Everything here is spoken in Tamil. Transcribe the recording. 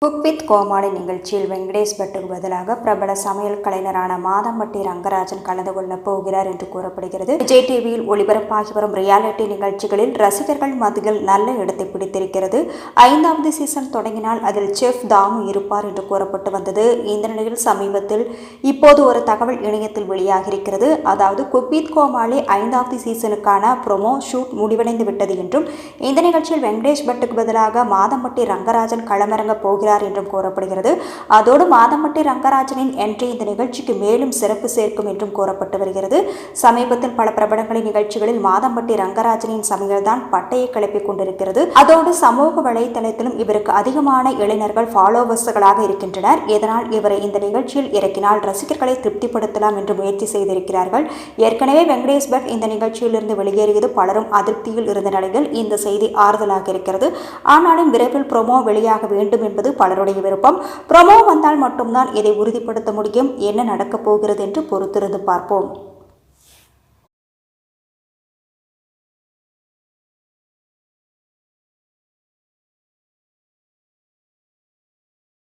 குக் வித் கோமாளி நிகழ்ச்சியில் வெங்கடேஷ் பட்டுக்கு பதிலாக பிரபல சமையல் கலைஞரான மாதம்பட்டி ரங்கராஜன் கலந்து கொள்ளப் போகிறார் என்று கூறப்படுகிறது. விஜய் டிவியில் ஒளிபரப்பாகி வரும் ரியாலிட்டி நிகழ்ச்சிகளில் ரசிகர்கள் மத்தியில் நல்ல இடத்தை பிடித்திருக்கிறது. 5வது சீசன் தொடங்கினால் அதில் செஃப் தாமு இருப்பார் என்று கூறப்பட்டு வந்தது. இந்த நிலையில் சமீபத்தில் இப்போது ஒரு தகவல் இணையத்தில் வெளியாகியிருக்கிறது. அதாவது குக் வித் கோமாளி 5வது சீசனுக்கான ப்ரோமோ ஷூட் முடிவடைந்து விட்டது என்றும் இந்த நிகழ்ச்சியில் வெங்கடேஷ் பட்டுக்கு பதிலாக மாதம்பட்டி ரங்கராஜன் களமிறங்க போகிறார் என்றும் கூறப்படுகிறது. அதோடு மாதம்பட்டி ரங்கராஜனின் என்ட்ரி இந்த நிகழ்ச்சிக்கு மேலும் சிறப்பு சேர்க்கும் என்றும் கூறப்பட்டு வருகிறது. சமீபத்தில் பல பிரபலங்களின் நிகழ்ச்சிகளில் மாதம்பட்டி ரங்கராஜனின் சமையல் தான் பட்டையை கிளப்பிக் கொண்டிருக்கிறது. அதோடு சமூக வலைதளத்திலும் இவருக்கு அதிகமான இளைஞர்கள் ஃபாலோவர்ஸ்களாக இருக்கின்றனர். இதனால் இவரை இந்த நிகழ்ச்சியில் இறக்கினால் ரசிகர்களை திருப்திப்படுத்தலாம் என்று முயற்சி செய்திருக்கிறார்கள். ஏற்கனவே வெங்கடேஷ் பட் இந்த நிகழ்ச்சியிலிருந்து வெளியேறியது பலரும் அதிருப்தியில் இருந்த நிலையில் இந்த செய்தி ஆறுதலாக இருக்கிறது. ஆனாலும் விரைவில் ப்ரோமோ வெளியாக வேண்டும் என்பது பலருடைய விருப்பம். ப்ரோமோ வந்தால் மட்டும்தான் இதை உறுதிப்படுத்த முடியும். என்ன நடக்கப் போகிறது என்று பொறுத்திருந்து பார்ப்போம்.